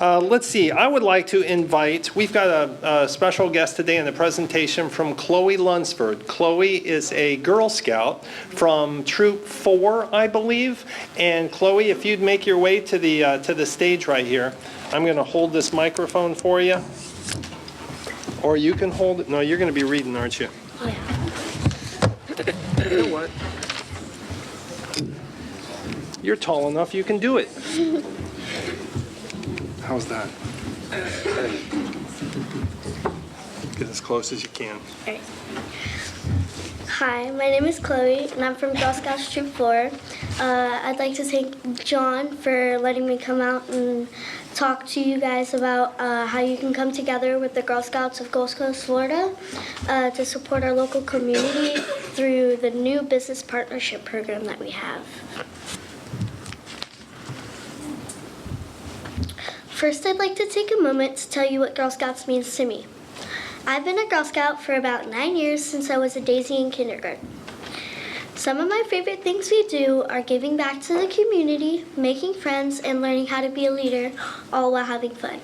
Let's see, I would like to invite, we've got a special guest today in the presentation from Chloe Lunsford. Chloe is a Girl Scout from Troop 4, I believe. And Chloe, if you'd make your way to the stage right here, I'm going to hold this microphone for you. Or you can hold it. No, you're going to be reading, aren't you? Yeah. You know what? You're tall enough, you can do it. How's that? Get as close as you can. All right. Hi, my name is Chloe, and I'm from Girl Scouts Troop 4. I'd like to thank John for letting me come out and talk to you guys about how you can come together with the Girl Scouts of Gulf Coast, Florida to support our local community through the new business partnership program that we have. First, I'd like to take a moment to tell you what Girl Scouts means to me. I've been a Girl Scout for about 9 years since I was a daisy in kindergarten. Some of my favorite things we do are giving back to the community, making friends, and learning how to be a leader, all while having fun.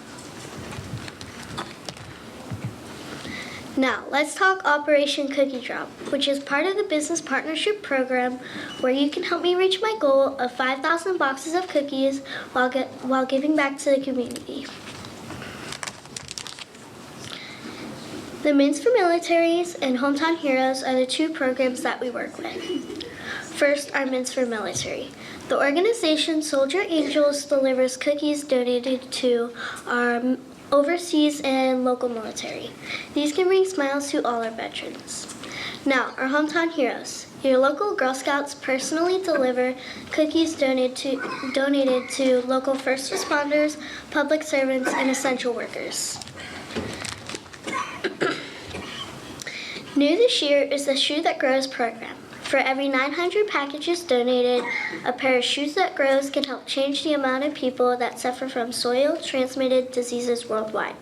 Now, let's talk Operation Cookie Drop, which is part of the business partnership program where you can help me reach my goal of 5,000 boxes of cookies while giving back to the community. The Mints for Militaries and Hometown Heroes are the two programs that we work with. First, our Mints for Military. The organization Soldier Angels delivers cookies donated to our overseas and local military. These can bring smiles to all our veterans. Now, our Hometown Heroes. Your local Girl Scouts personally deliver cookies donated to local first responders, public servants, and essential workers. New this year is the Shoe That Grows program. For every 900 packages donated, a pair of shoes that grows can help change the amount of people that suffer from soil-transmitted diseases worldwide.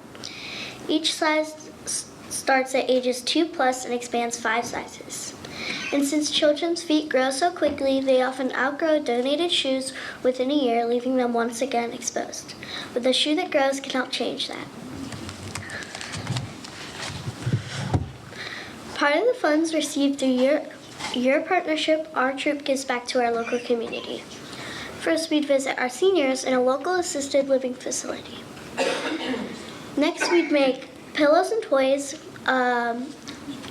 Each size starts at ages 2+ and expands 5 sizes. And since children's feet grow so quickly, they often outgrow donated shoes within a year, leaving them once again exposed. But the Shoe That Grows can help change that. Part of the funds received through your partnership, our troop gives back to our local community. First, we'd visit our seniors in a local assisted living facility. Next, we'd make pillows and toys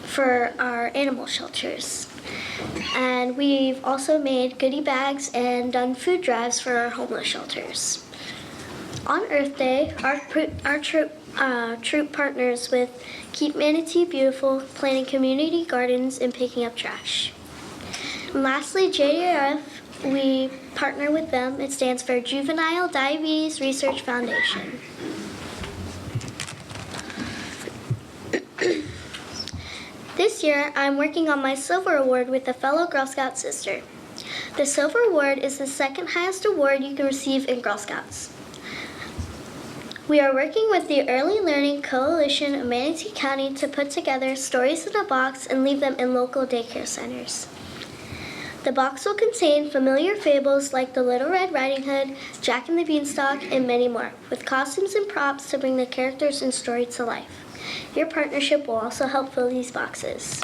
for our animal shelters. And we've also made goodie bags and done food drives for our homeless shelters. On Earth Day, our troop partners with Keep Manatee Beautiful, planting community gardens, and picking up trash. And lastly, JDRF, we partner with them. It stands for Juvenile Diabetes Research Foundation. This year, I'm working on my Silver Award with a fellow Girl Scout sister. The Silver Award is the second highest award you can receive in Girl Scouts. We are working with the Early Learning Coalition of Manatee County to put together stories in a box and leave them in local daycare centers. The box will contain familiar fables like the Little Red Riding Hood, Jack and the Beanstalk, and many more, with costumes and props to bring the characters and story to life. Your partnership will also help fill these boxes.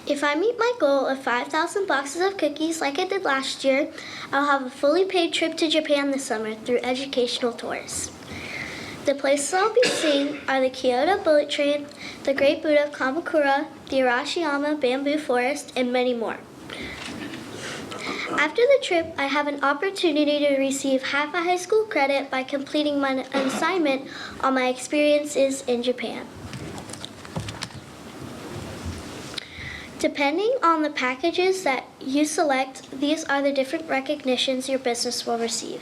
If I meet my goal of 5,000 boxes of cookies like I did last year, I'll have a fully paid trip to Japan this summer through educational tours. The places I'll be seeing are the Kyoto Bullet Train, the Great Buddha of Kamakura, the Arashiyama Bamboo Forest, and many more. After the trip, I have an opportunity to receive half a high school credit by completing my assignment on my experiences in Japan. Depending on the packages that you select, these are the different recognitions your business will receive.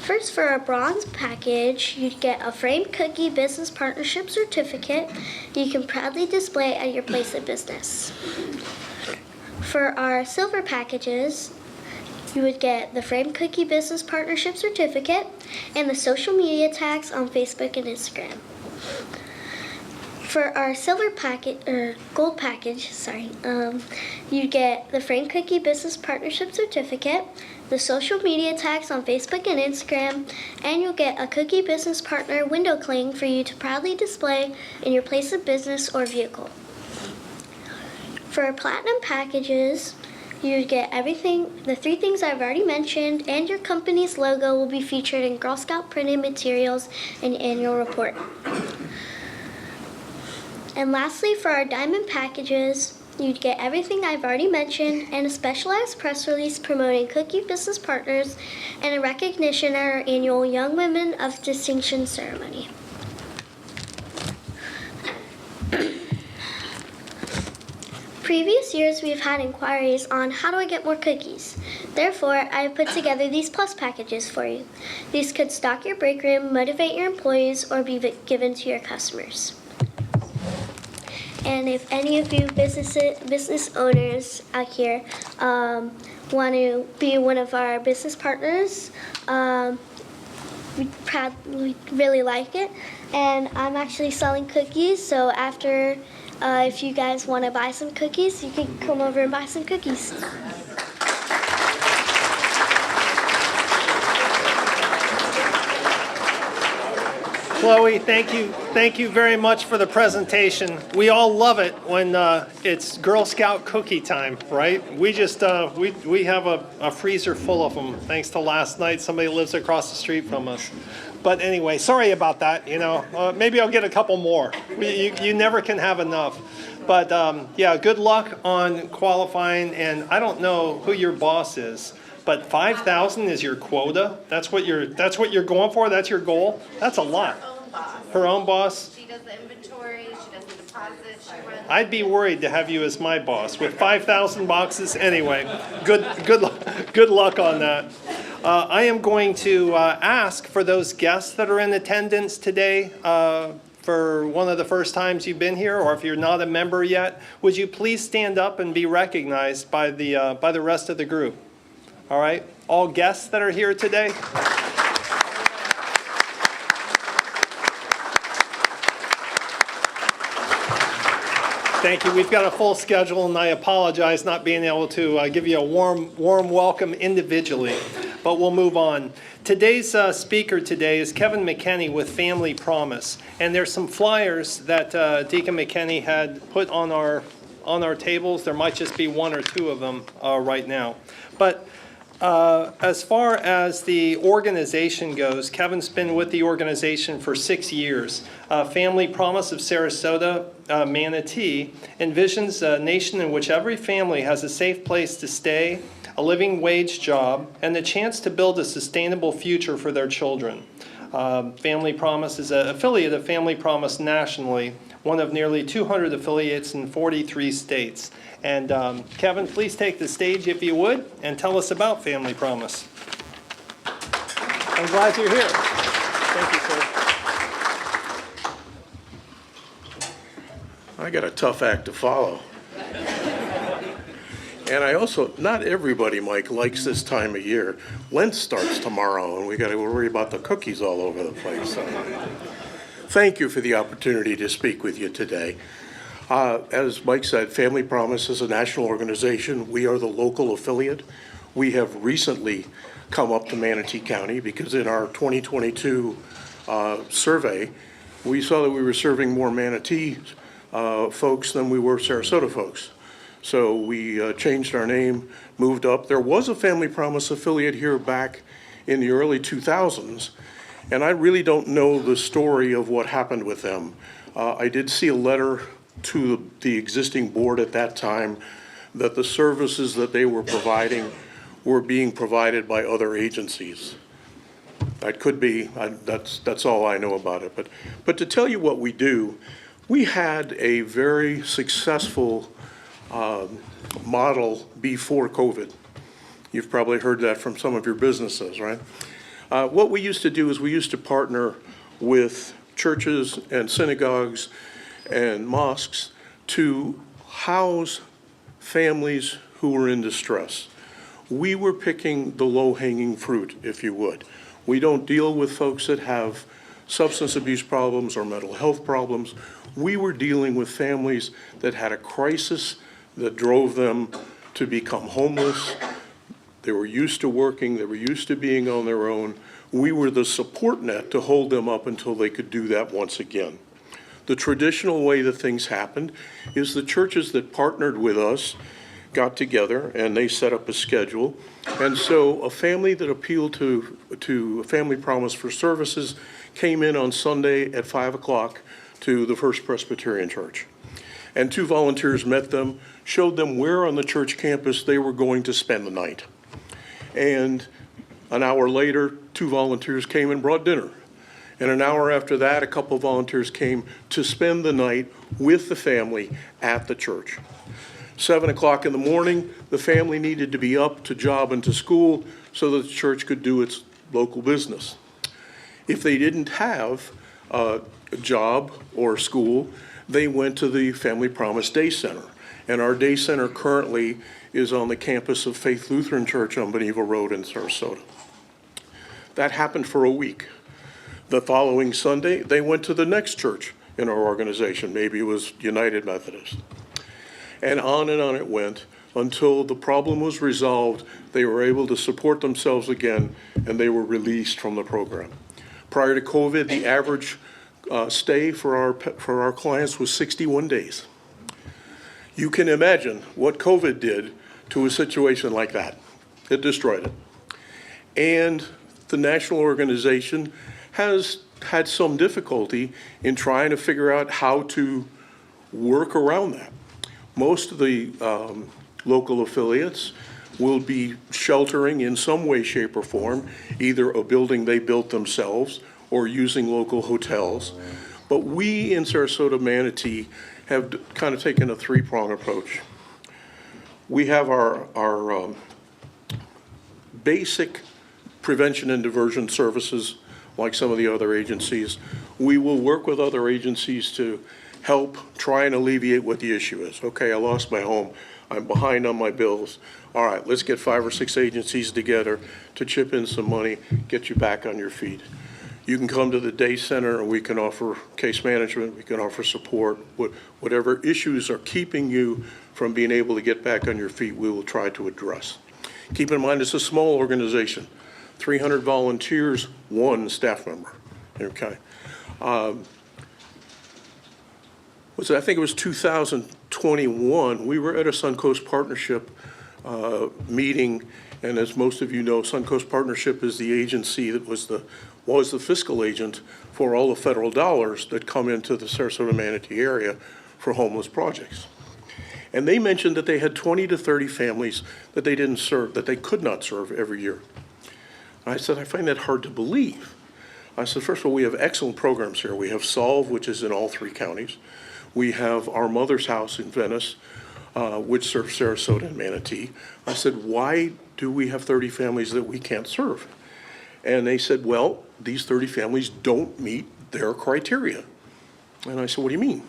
First, for a bronze package, you'd get a framed cookie business partnership certificate you can proudly display at your place of business. For our silver packages, you would get the framed cookie business partnership certificate and the social media tags on Facebook and Instagram. For our silver packet or gold package, you get the Frank Cookie Business Partnership Certificate, the social media tags on Facebook and Instagram, and you'll get a Cookie Business Partner window cling for you to proudly display in your place of business or vehicle. For our platinum packages, you get everything, the 3 things I've already mentioned, and your company's logo will be featured in Girl Scout printed materials and annual report. And lastly, for our diamond packages, you'd get everything I've already mentioned and a specialized press release promoting Cookie Business Partners and a recognition at our annual Young Women of Distinction ceremony. Previous years, we've had inquiries on how do I get more cookies. Therefore, I have put together these plus packages for you. These could stock your break room, motivate your employees, or be given to your customers. And if any of you business owners out here want to be one of our business partners, we'd really like it. And I'm actually selling cookies, so after, if you guys want to buy some cookies, you can come over and buy some cookies. Chloe, thank you very much for the presentation. We all love it when it's Girl Scout cookie time, right? We just we have a freezer full of them thanks to last night. Somebody lives across the street from us. But anyway, sorry about that. You know, maybe I'll get a couple more. You never can have enough. But yeah, good luck on qualifying. And I don't know who your boss is, but 5,000 is your quota. That's what you're going for. That's your goal. That's a lot. Her own boss. She does the inventory, she does the deposit, she runs. I'd be worried to have you as my boss with 5,000 boxes. Anyway, good luck on that. I am going to ask for those guests that are in attendance today for one of the first times you've been here, or if you're not a member yet, would you please stand up and be recognized by the rest of the group? All right, all guests that are here today. Thank you. We've got a full schedule, and I apologize not being able to give you a warm welcome individually, but we'll move on. Today's speaker today is Kevin McKenney with Family Promise, and there's some flyers that Deacon McKenney had put on our tables. There might just be 1 or 2 of them right now, but as far as the organization goes, Kevin's been with the organization for 6 years. Family Promise of Sarasota, Manatee, envisions a nation in which every family has a safe place to stay, a living wage job, and the chance to build a sustainable future for their children. Family Promise is an affiliate of Family Promise nationally, one of nearly 200 affiliates in 43 states. And Kevin, please take the stage if you would, and tell us about Family Promise. I'm glad you're here. Thank you, sir. I got a tough act to follow. And I also, not everybody, Mike, likes this time of year. Lent starts tomorrow, and we got to worry about the cookies all over the place. Thank you for the opportunity to speak with you today. As Mike said, Family Promise is a national organization. We are the local affiliate. We have recently come up to Manatee County because in our 2022 survey, we saw that we were serving more Manatee folks than we were Sarasota folks. So we changed our name, moved up. There was a Family Promise affiliate here back in the early 2000s, and I really don't know the story of what happened with them. I did see a letter to the existing board at that time that the services that they were providing were being provided by other agencies. That could be, that's all I know about it. But to tell you what we do, we had a very successful model before COVID. You've probably heard that from some of your businesses, right? What we used to do is we used to partner with churches and synagogues and mosques to house families who were in distress. We were picking the low-hanging fruit, if you would. We don't deal with folks that have substance abuse problems or mental health problems. We were dealing with families that had a crisis that drove them to become homeless. They were used to working, they were used to being on their own. We were the support net to hold them up until they could do that once again. The traditional way that things happened is the churches that partnered with us got together and they set up a schedule. And so a family that appealed to Family Promise for services came in on Sunday at 5 o'clock to the First Presbyterian Church. And two volunteers met them, showed them where on the church campus they were going to spend the night. And an hour later, two volunteers came and brought dinner. And an hour after that, a couple of volunteers came to spend the night with the family at the church. 7 o'clock in the morning, the family needed to be up to job and to school so that the church could do its local business. If they didn't have a job or school, they went to the Family Promise Day Center. And our day center currently is on the campus of Faith Lutheran Church on Beneva Road in Sarasota. That happened for a week. The following Sunday, they went to the next church in our organization. Maybe it was United Methodist. And on it went until the problem was resolved. They were able to support themselves again, and they were released from the program. Prior to COVID, the average stay for our clients was 61 days. You can imagine what COVID did to a situation like that. It destroyed it. And the national organization has had some difficulty in trying to figure out how to work around that. Most of the local affiliates will be sheltering in some way, shape, or form, either a building they built themselves or using local hotels. But we in Sarasota Manatee have kind of taken a three-prong approach. We have our basic prevention and diversion services, like some of the other agencies. We will work with other agencies to help try and alleviate what the issue is. Okay, I lost my home. I'm behind on my bills. All right, let's get 5 or 6 agencies together to chip in some money, get you back on your feet. You can come to the day center and we can offer case management, we can offer support. Whatever issues are keeping you from being able to get back on your feet, we will try to address. Keep in mind, it's a small organization. 300 volunteers, 1 staff member, okay? I think it was 2021, we were at a Suncoast Partnership meeting, and as most of you know, Suncoast Partnership is the agency that was the fiscal agent for all the federal dollars that come into the Sarasota Manatee area for homeless projects. And they mentioned that they had 20 to 30 families that they didn't serve, that they could not serve every year. I said, I find that hard to believe. I said, first of all, we have excellent programs here. We have Solve, which is in all 3 counties. We have Our Mother's House in Venice, which serves Sarasota and Manatee. I said, why do we have 30 families that we can't serve? And they said, well, these 30 families don't meet their criteria. And I said, what do you mean?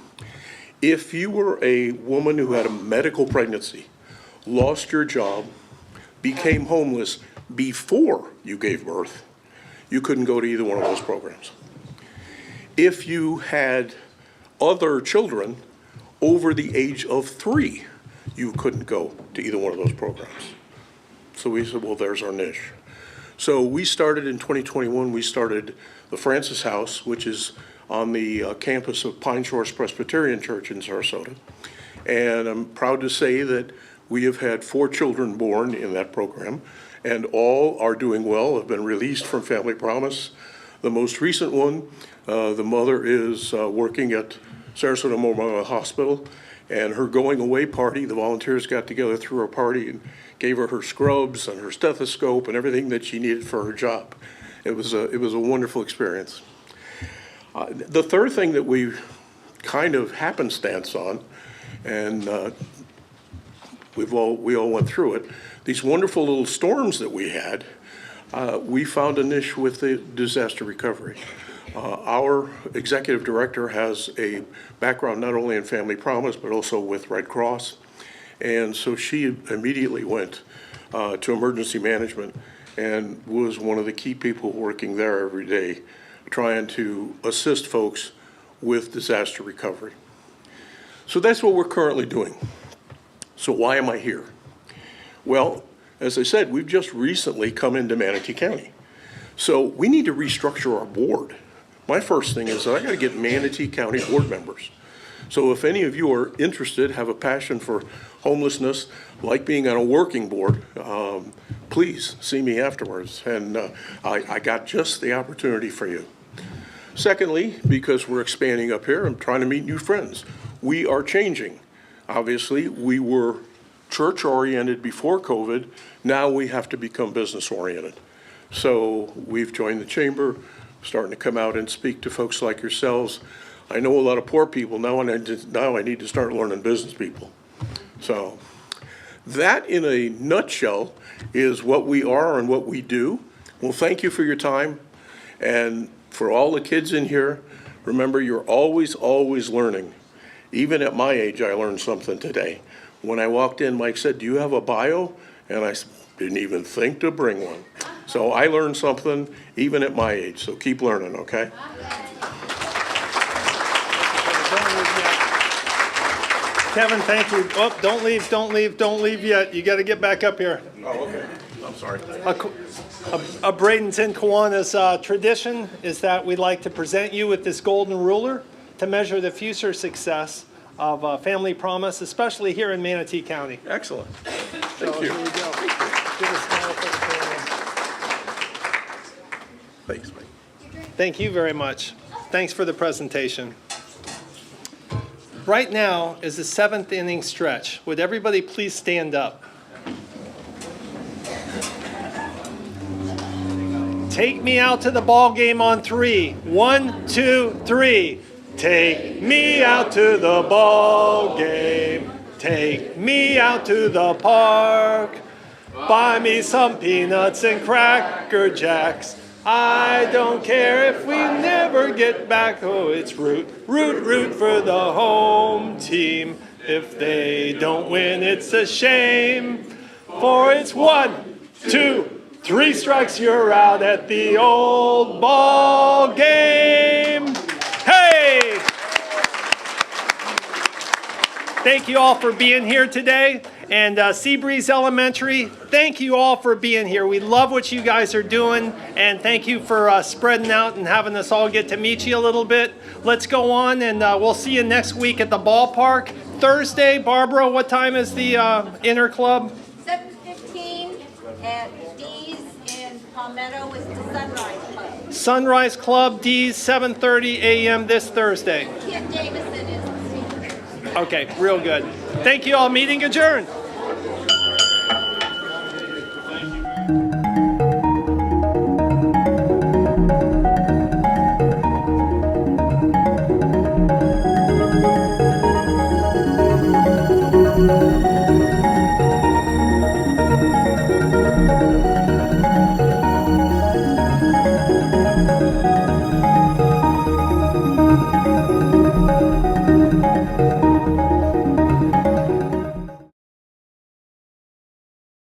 If you were a woman who had a medical pregnancy, lost your job, became homeless before you gave birth, you couldn't go to either one of those programs. If you had other children over the age of 3, you couldn't go to either one of those programs. So we said, well, there's our niche. So we started in 2021, we started the Francis House, which is on the campus of Pine Shores Presbyterian Church in Sarasota. And I'm proud to say that we have had 4 children born in that program, and all are doing well, have been released from Family Promise. The most recent one, the mother is working at Sarasota Memorial Hospital, and her going away party, the volunteers got together through her party and gave her scrubs and her stethoscope and everything that she needed for her job. It was a wonderful experience. The third thing that we kind of happenstance on, and we all went through it, these wonderful little storms that we had, we found a niche with the disaster recovery. Our executive director has a background not only in Family Promise, but also with Red Cross. And so she immediately went to emergency management and was one of the key people working there every day, trying to assist folks with disaster recovery. So that's what we're currently doing. So why am I here? Well, as I said, we've just recently come into Manatee County. So we need to restructure our board. My first thing is that I got to get Manatee County board members. So if any of you are interested, have a passion for homelessness, like being on a working board, please see me afterwards. And I got just the opportunity for you. Secondly, because we're expanding up here, I'm trying to meet new friends. We are changing. Obviously, we were church-oriented before COVID. Now we have to become business-oriented. So we've joined the chamber, starting to come out and speak to folks like yourselves. I know a lot of poor people now, and now I need to start learning business people. So that, in a nutshell, is what we are and what we do. Well, thank you for your time. And for all the kids in here, remember, you're always, always learning. Even at my age, I learned something today. When I walked in, Mike said, "Do you have a bio?" And I didn't even think to bring one. So I learned something even at my age. So keep learning, okay? Kevin, thank you. Oh, don't leave yet. You got to get back up here. Oh, okay. I'm sorry. A Bradenton Kiwanis tradition is that we'd like to present you with this golden ruler to measure the future success of Family Promise, especially here in Manatee County. Excellent. So Thank you. here you go. Give a smile for the family. Thanks, Mike. Thank you very much. Thanks for the presentation. Right now is the 7th inning stretch. Would everybody please stand up? Take me out to the ball game on 3. 1, 2, 3. Take me out to the ball game. Take me out to the park. Buy me some peanuts and Cracker Jacks. I don't care if we never get back. Oh, it's root for the home team. If they don't win, it's a shame. For it's 1, 2, 3 strikes, you're out at the old ball game. Hey! Thank you all for being here today. And Seabreeze Elementary, thank you all for being here. We love what you guys are doing. And thank you for spreading out and having us all get to meet you a little bit. Let's go on, and we'll see you next week at the ballpark. Thursday, Barbara, what time is the Inner Club? 7:15 at D's in Palmetto is the Sunrise Club. Sunrise Club, D's, 7:30 a.m. this Thursday. Kit Davison is the speaker. Okay, real good. Thank you all. Meeting adjourned.